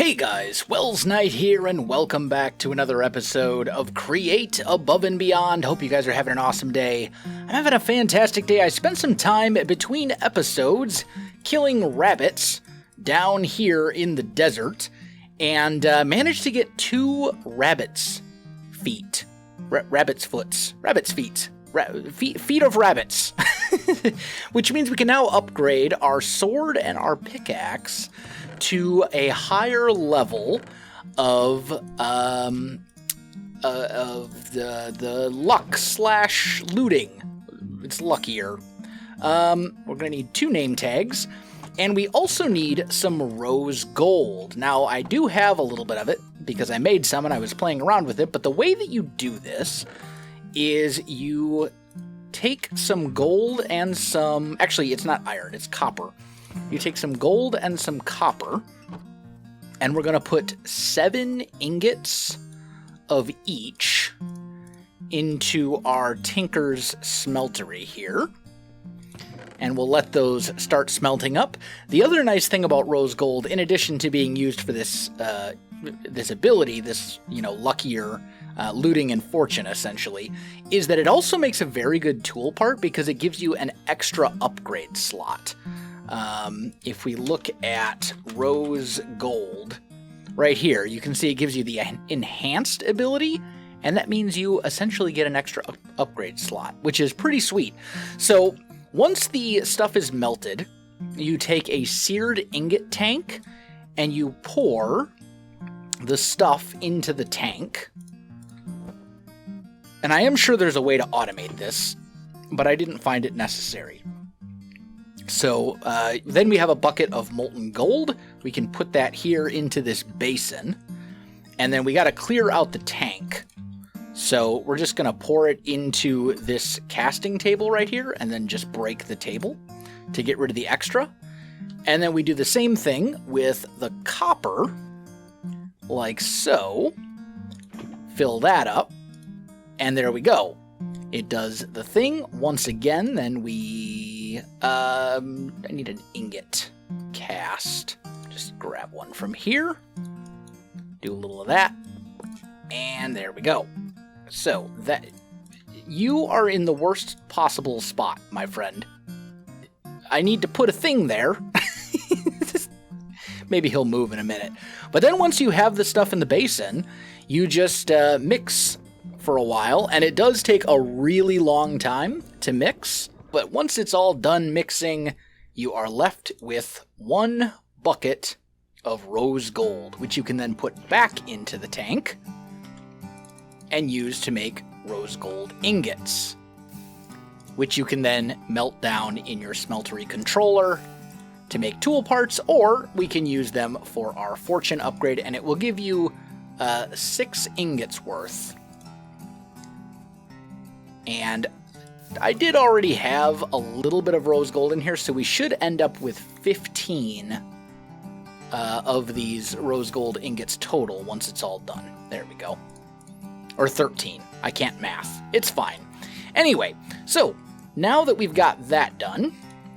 Hey guys, Welsknight here, and welcome back to another episode of Create Above and Beyond. Hope you guys are having an awesome day. I'm having a fantastic day. I spent some time between episodes killing rabbits down here in the desert, and managed to get 2 rabbits' feet. Rabbits' feet. Feet of rabbits. Which means we can now upgrade our sword and our pickaxe to a higher level of the luck / looting. It's luckier. We're gonna need 2 name tags, and we also need some rose gold. Now, I do have a little bit of it because I made some and I was playing around with it, but the way that you do this is you take some gold and some... Actually, it's not iron, it's copper. You take some gold and some copper, and we're going to put 7 ingots of each into our Tinker's smeltery here. And we'll let those start smelting up. The other nice thing about rose gold, in addition to being used for this this ability, this, luckier looting and fortune, essentially, is that it also makes a very good tool part because it gives you an extra upgrade slot. If we look at rose gold right here, you can see it gives you the enhanced ability, and that means you essentially get an extra upgrade slot, which is pretty sweet. So once the stuff is melted, you take a seared ingot tank and you pour the stuff into the tank. And I am sure there's a way to automate this, but I didn't find it necessary. So then we have a bucket of molten gold. We can put that here into this basin. And then we got to clear out the tank. So we're just going to pour it into this casting table right here and then just break the table to get rid of the extra. And then we do the same thing with the copper, like so. Fill that up. And there we go. It does the thing. Once again, then we... I need an ingot cast. Just grab one from here. Do a little of that. And there we go. So, that... You are in the worst possible spot, my friend. I need to put a thing there. Maybe he'll move in a minute. But then once you have the stuff in the basin, you just mix for a while, and it does take a really long time to mix, but once it's all done mixing, you are left with 1 bucket of rose gold, which you can then put back into the tank and use to make rose gold ingots, which you can then melt down in your smeltery controller to make tool parts, or we can use them for our fortune upgrade, and it will give you 6 ingots worth. And I did already have a little bit of rose gold in here, so we should end up with 15 of these rose gold ingots total once it's all done. There we go. Or 13. I can't math. It's fine. Anyway, so now that we've got that done,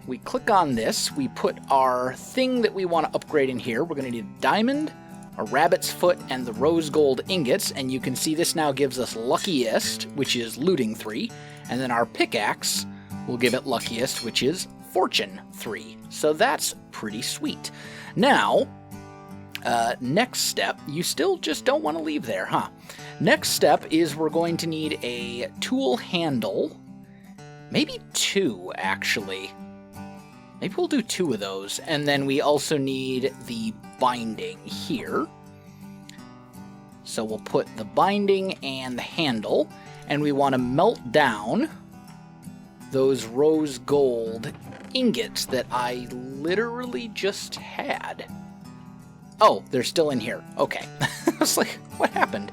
we click on this, we put our thing that we want to upgrade in here. We're going to need a diamond, a rabbit's foot, and the rose gold ingots, and you can see this now gives us luckiest, which is looting 3, and then our pickaxe will give it luckiest, which is fortune 3. So that's pretty sweet. Now, next step, you still just don't want to leave there, huh? Next step is we're going to need a tool handle, maybe 2, actually. Maybe we'll do 2 of those, and then we also need the binding here. So we'll put the binding and the handle, and we want to melt down those rose gold ingots that I literally just had. Oh, they're still in here. Okay. I was like, what happened?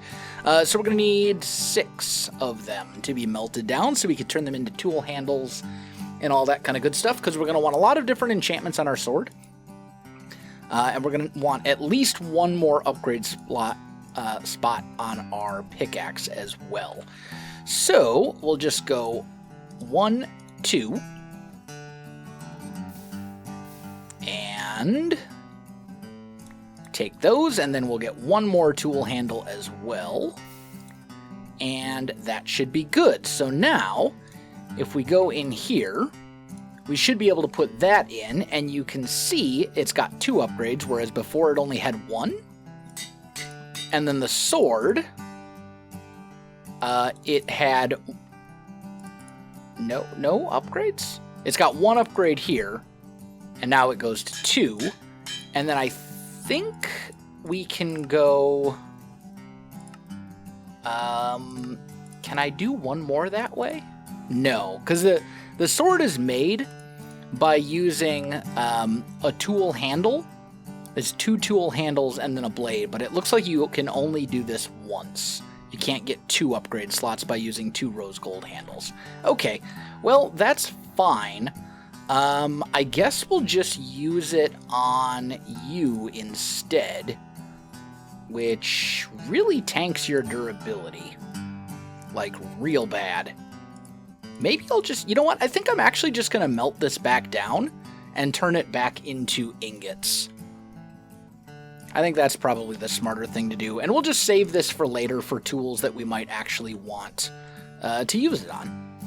So we're going to need 6 of them to be melted down so we can turn them into tool handles and all that kind of good stuff, because we're going to want a lot of different enchantments on our sword. And we're going to want at least 1 more upgrade spot on our pickaxe as well. So we'll just go 1, 2, and take those, and then we'll get one more tool handle as well. And that should be good. So now, if we go in here, we should be able to put that in, and you can see it's got 2 upgrades, whereas before it only had 1. And then the sword, it had no upgrades? It's got 1 upgrade here, and now it goes to 2. And then I think we can go... can I do 1 more that way? No, because the sword is made by using a tool handle. There's 2 tool handles and then a blade, but it looks like you can only do this once. You can't get 2 upgrade slots by using 2 rose gold handles. Okay, well, that's fine. I guess we'll just use it on you instead, which really tanks your durability. Like, real bad. Maybe I'll just... You know what? I think I'm actually just going to melt this back down and turn it back into ingots. I think that's probably the smarter thing to do. And we'll just save this for later for tools that we might actually want to use it on.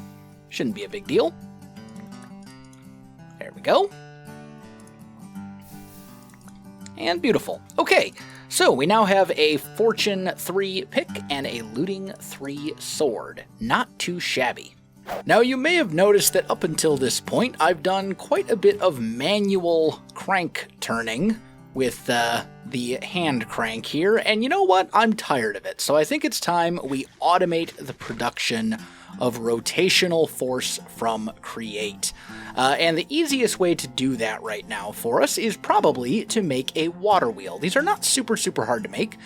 Shouldn't be a big deal. There we go. And beautiful. Okay, so we now have a Fortune 3 pick and a Looting 3 sword. Not too shabby. Now, you may have noticed that up until this point, I've done quite a bit of manual crank turning with the hand crank here, and you know what? I'm tired of it, so I think it's time we automate the production of rotational force from Create. And the easiest way to do that right now for us is probably to make a water wheel. These are not super hard to make.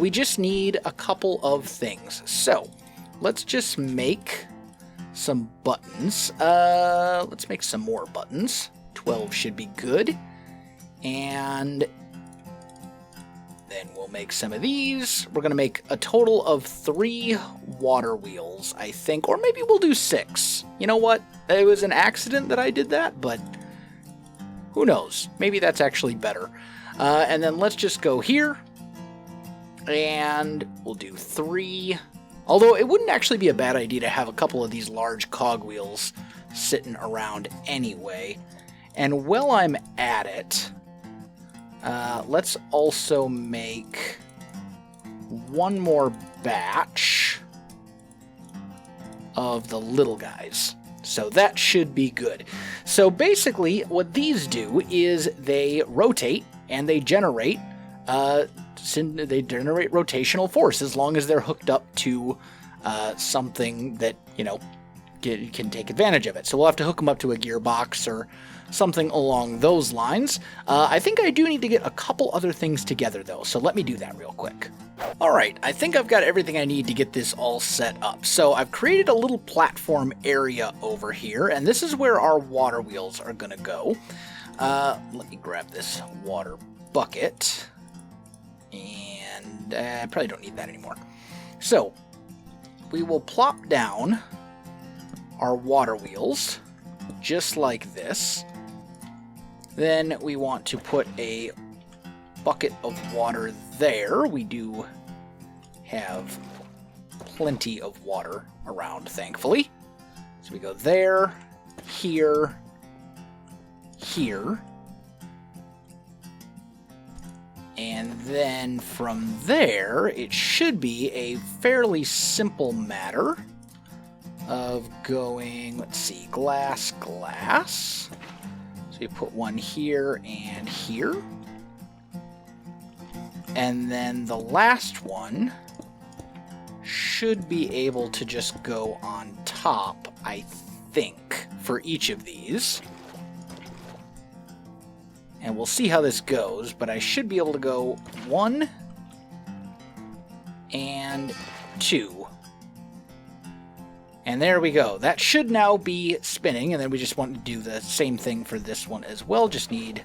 We just need a couple of things. So, let's just make some buttons. Let's make some more buttons. 12 should be good. And then we'll make some of these. We're going to make a total of 3 water wheels, I think. Or maybe we'll do 6. You know what? It was an accident that I did that, but who knows? Maybe that's actually better. And then let's just go here. And we'll do 3. Although it wouldn't actually be a bad idea to have a couple of these large cogwheels sitting around anyway. And while I'm at it, let's also make 1 more batch of the little guys. So that should be good. So basically, what these do is they rotate and they generate rotational force as long as they're hooked up to something that, you know, can take advantage of it. So we'll have to hook them up to a gearbox or something along those lines. I think I do need to get a couple other things together, though, so let me do that real quick. Alright, I think I've got everything I need to get this all set up. So I've created a little platform area over here, and this is where our water wheels are going to go. Let me grab this water bucket. And I probably don't need that anymore. So, we will plop down our water wheels, just like this. Then we want to put a bucket of water there. We do have plenty of water around, thankfully. So we go there, here, here. And then from there, it should be a fairly simple matter of going, let's see, glass. So you put one here and here. And then the last one should be able to just go on top, I think, for each of these. And we'll see how this goes, but I should be able to go 1 and 2. And there we go. That should now be spinning, and then we just want to do the same thing for this one as well. Just need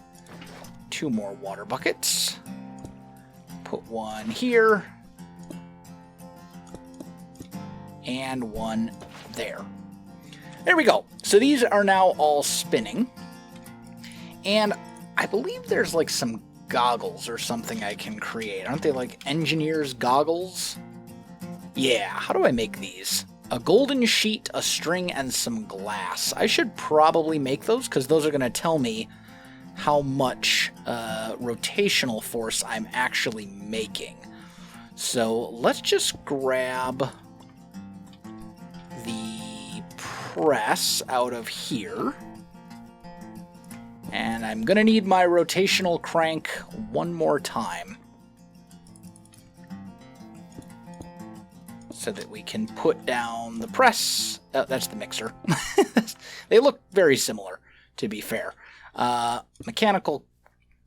2 more water buckets. Put 1 here. And 1 there. There we go. So these are now all spinning. And I believe there's like some goggles or something I can create. Aren't they like engineer's goggles? Yeah, how do I make these? A golden sheet, a string, and some glass. I should probably make those because those are going to tell me how much rotational force I'm actually making. So let's just grab the press out of here. And I'm going to need my rotational crank one more time, so that we can put down the press. That's the mixer. They look very similar, to be fair. Mechanical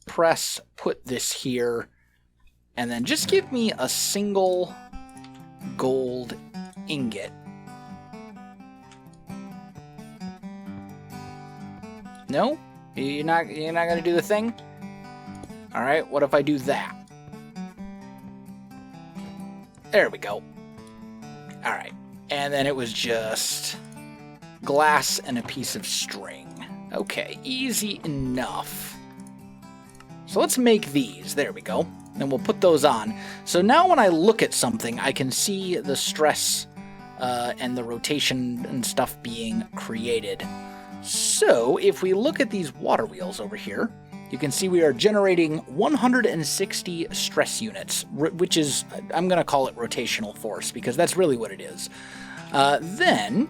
press, put this here, and then just give me a single gold ingot. No? You're not going to do the thing? All right, what if I do that? There we go. All right, and then it was just glass and a piece of string. Okay, easy enough. So let's make these. There we go. And we'll put those on. So now when I look at something, I can see the stress and the rotation and stuff being created. So if we look at these water wheels over here, you can see we are generating 160 stress units, which is, I'm going to call it rotational force, because that's really what it is. Then,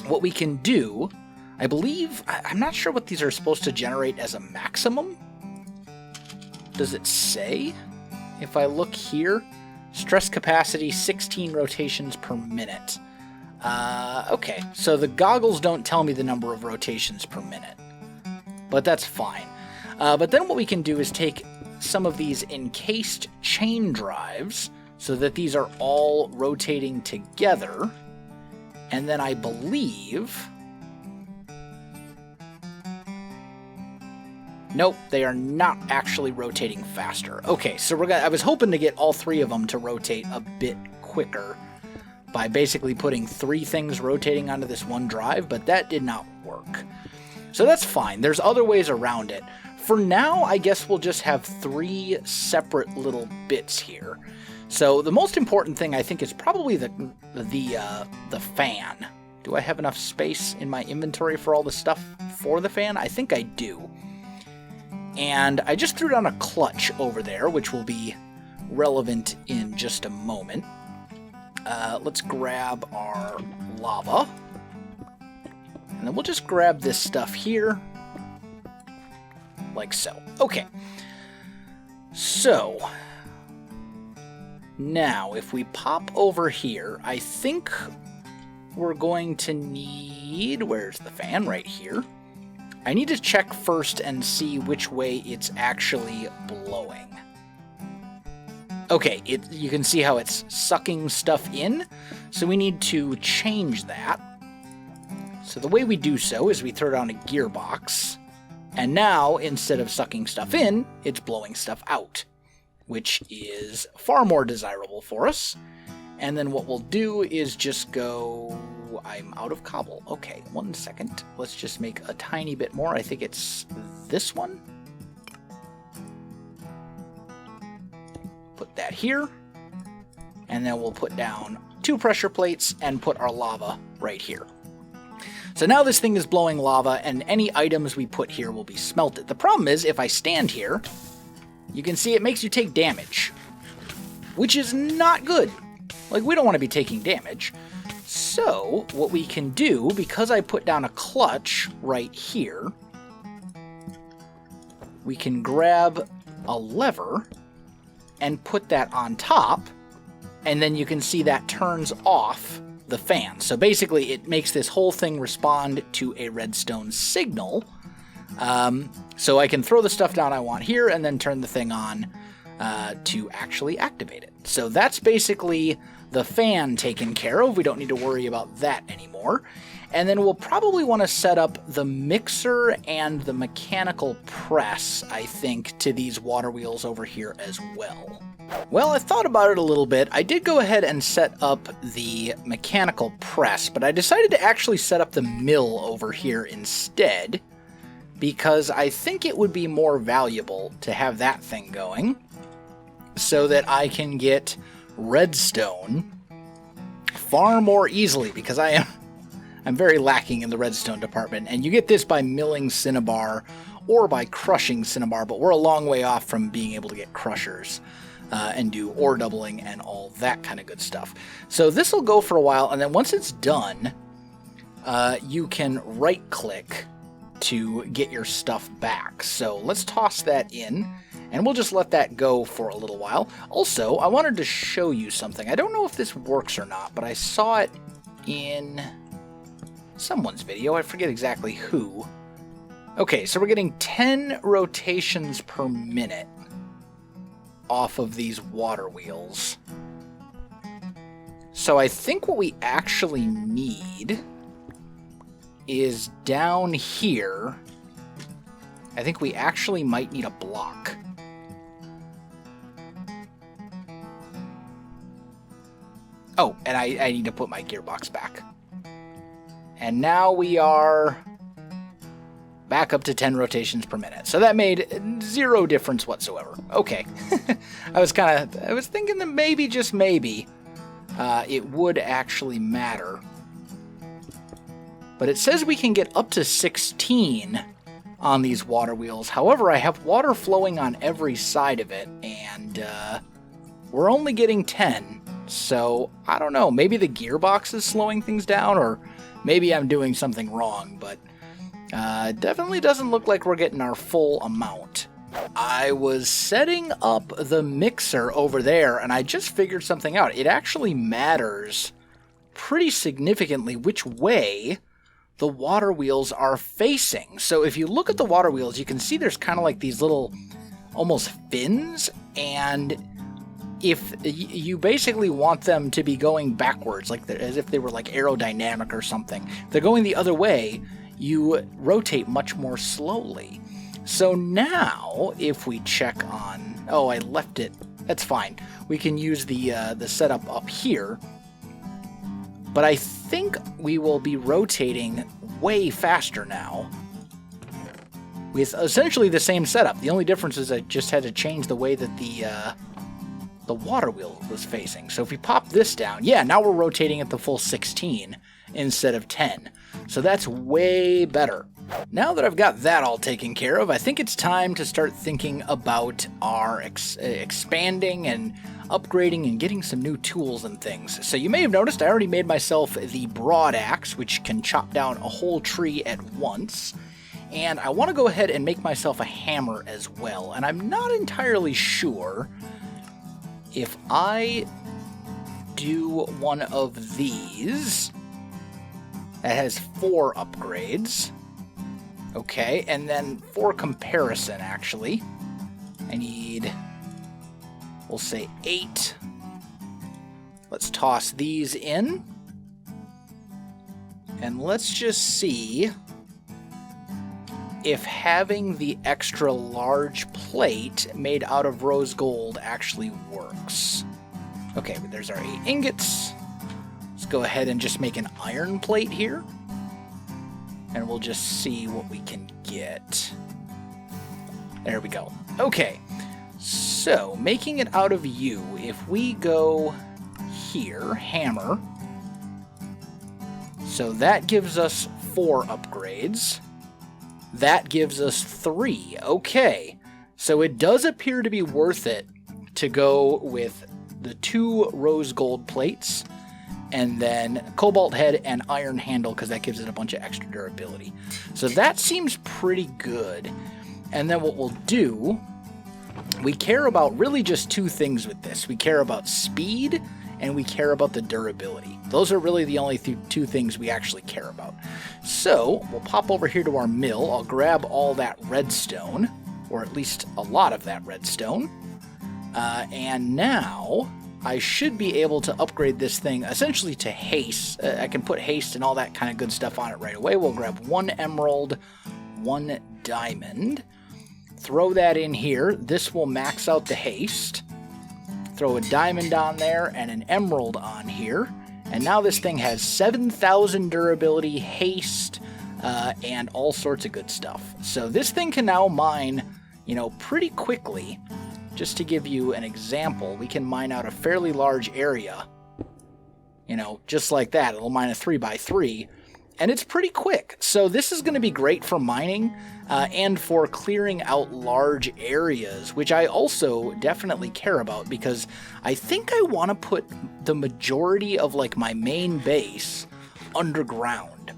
what we can do, I believe, I'm not sure what these are supposed to generate as a maximum. Does it say? If I look here, stress capacity 16 rotations per minute. Okay, so the goggles don't tell me the number of rotations per minute, but that's fine. But then what we can do is take some of these encased chain drives so that these are all rotating together, and then I believe... Nope, they are not actually rotating faster. Okay, so I was hoping to get all three of them to rotate a bit quicker by basically putting three things rotating onto this one drive, but that did not work. So that's fine. There's other ways around it. For now, I guess we'll just have three separate little bits here. So the most important thing, I think, is probably the fan. Do I have enough space in my inventory for all the stuff for the fan? I think I do. And I just threw down a clutch over there, which will be relevant in just a moment. Let's grab our lava. And then we'll just grab this stuff here. Like so. Okay. So, now if we pop over here, I think we're going to need... Where's the fan? Right here. I need to check first and see which way it's actually blowing. Okay, you can see how it's sucking stuff in, so we need to change that. So the way we do so is we throw down a gearbox, and now, instead of sucking stuff in, it's blowing stuff out, which is far more desirable for us. And then what we'll do is just go... I'm out of cobble. Okay, 1 second. Let's just make a tiny bit more. I think it's this one. Put that here. And then we'll put down 2 pressure plates and put our lava right here. So now this thing is blowing lava, and any items we put here will be smelted. The problem is, if I stand here, you can see it makes you take damage, which is not good. Like, we don't want to be taking damage. So, what we can do, because I put down a clutch right here, we can grab a lever and put that on top, and then you can see that turns off the fan. So basically, it makes this whole thing respond to a redstone signal. So I can throw the stuff down I want here, and then turn the thing on to actually activate it. So that's basically the fan taken care of. We don't need to worry about that anymore. And then we'll probably want to set up the mixer and the mechanical press, I think, to these water wheels over here as well. Well, I thought about it a little bit. I did go ahead and set up the mechanical press, but I decided to actually set up the mill over here instead, because I think it would be more valuable to have that thing going so that I can get redstone far more easily, because I'm very lacking in the redstone department, and you get this by milling cinnabar or by crushing cinnabar, but we're a long way off from being able to get crushers and do ore doubling and all that kind of good stuff. So this will go for a while, and then once it's done, you can right-click to get your stuff back. So let's toss that in, and we'll just let that go for a little while. Also, I wanted to show you something. I don't know if this works or not, but I saw it in someone's video. I forget exactly who. Okay, so we're getting 10 rotations per minute off of these water wheels. So I think what we actually need is down here. I think we actually might need a block. Oh, and I need to put my gearbox back. And now we are back up to 10 rotations per minute. So that made 0 difference whatsoever. Okay. I was thinking that maybe, just maybe, it would actually matter. But it says we can get up to 16 on these water wheels. However, I have water flowing on every side of it, and we're only getting 10. So, I don't know. Maybe the gearbox is slowing things down, or maybe I'm doing something wrong, but definitely doesn't look like we're getting our full amount. I was setting up the mixer over there, and I just figured something out. It actually matters pretty significantly which way the water wheels are facing. So if you look at the water wheels, you can see there's kind of like these little almost fins, and if you basically want them to be going backwards, like as if they were like aerodynamic or something, if they're going the other way, you rotate much more slowly. So now, if we check on... Oh, I left it. That's fine. We can use the setup up here. But I think we will be rotating way faster now with essentially the same setup. The only difference is I just had to change the way that the water wheel was facing. So if we pop this down, yeah, now we're rotating at the full 16 instead of 10. So that's way better. Now that I've got that all taken care of, I think it's time to start thinking about our expanding and upgrading and getting some new tools and things. So you may have noticed I already made myself the broad axe, which can chop down a whole tree at once. And I want to go ahead and make myself a hammer as well. And I'm not entirely sure if I do one of these that has 4 upgrades. Okay, and then for comparison, actually, I need, we'll say 8. Let's toss these in. And let's just see if having the extra large plate made out of rose gold actually works. Okay, but there's our 8 ingots. Let's go ahead and just make an iron plate here. And we'll just see what we can get. There we go. Okay, so making it out of you, if we go here, hammer, so that gives us 4 upgrades. That gives us 3. Okay, so it does appear to be worth it to go with the 2 rose gold plates, and then cobalt head and iron handle, because that gives it a bunch of extra durability. So that seems pretty good. And then what we'll do, we care about really just 2 things with this. We care about speed, and we care about the durability. Those are really the only 2 things we actually care about. So we'll pop over here to our mill. I'll grab all that redstone, or at least a lot of that redstone. And now I should be able to upgrade this thing essentially to haste. I can put haste and all that kind of good stuff on it right away. We'll grab 1 emerald, 1 diamond, throw that in here. This will max out the haste. Throw a diamond on there and an emerald on here. And now this thing has 7,000 durability, haste, and all sorts of good stuff. So this thing can now mine, pretty quickly. Just to give you an example, we can mine out a fairly large area, just like that. It'll mine a 3x3, and it's pretty quick. So this is going to be great for mining and for clearing out large areas, which I also definitely care about, because I think I want to put the majority of my main base underground.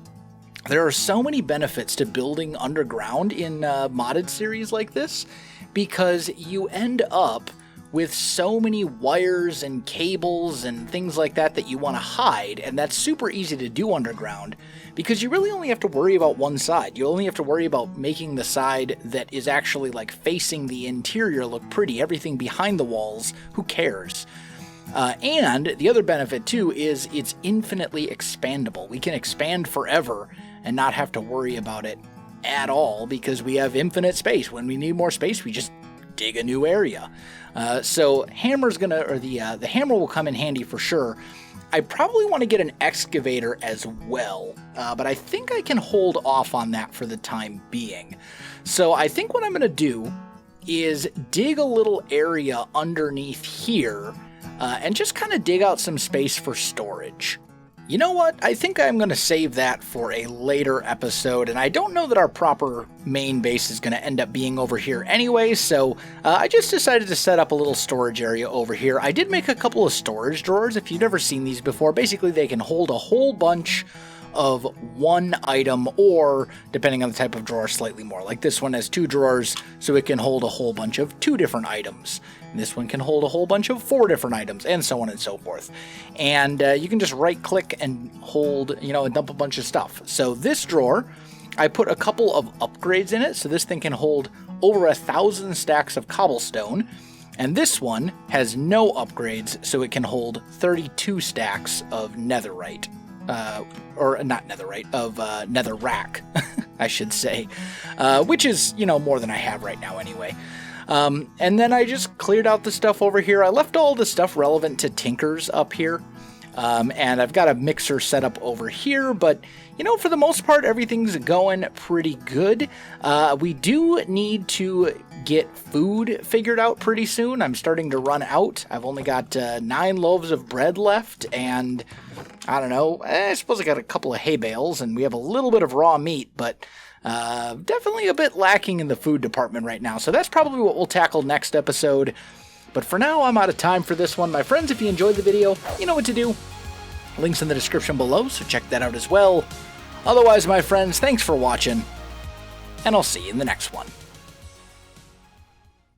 There are so many benefits to building underground in modded series like this, because you end up with so many wires and cables and things like that you want to hide, and that's super easy to do underground, because you really only have to worry about one side. You only have to worry about making the side that is actually facing the interior look pretty. Everything behind the walls, who cares? And the other benefit too is it's infinitely expandable. We can expand forever and not have to worry about it at all, because we have infinite space. When we need more space, we just dig a new area. So the hammer will come in handy for sure. I probably want to get an excavator as well, but I think I can hold off on that for the time being. So I think what I'm going to do is dig a little area underneath here and just kind of dig out some space for storage. You know what? I think I'm going to save that for a later episode, and I don't know that our proper main base is going to end up being over here anyway, so I just decided to set up a little storage area over here. I did make a couple of storage drawers. If you've never seen these before, basically they can hold a whole bunch of one item, or depending on the type of drawer, slightly more. Like this one has 2 drawers, so it can hold a whole bunch of 2 different items. And this one can hold a whole bunch of 4 different items, and so on and so forth. And you can just right click and hold, and dump a bunch of stuff. So this drawer, I put a couple of upgrades in it, so this thing can hold over 1,000 stacks of cobblestone. And this one has no upgrades, so it can hold 32 stacks of netherite. Or not netherite, of netherrack, I should say, which is, more than I have right now anyway. And then I just cleared out the stuff over here. I left all the stuff relevant to tinkers up here. And I've got a mixer set up over here, but, for the most part, everything's going pretty good. We do need to get food figured out pretty soon. I'm starting to run out. I've only got 9 loaves of bread left, and I don't know, I suppose I got a couple of hay bales, and we have a little bit of raw meat, but definitely a bit lacking in the food department right now. So that's probably what we'll tackle next episode. But for now, I'm out of time for this one. My friends, if you enjoyed the video, you know what to do. Links in the description below, so check that out as well. Otherwise, my friends, thanks for watching, and I'll see you in the next one.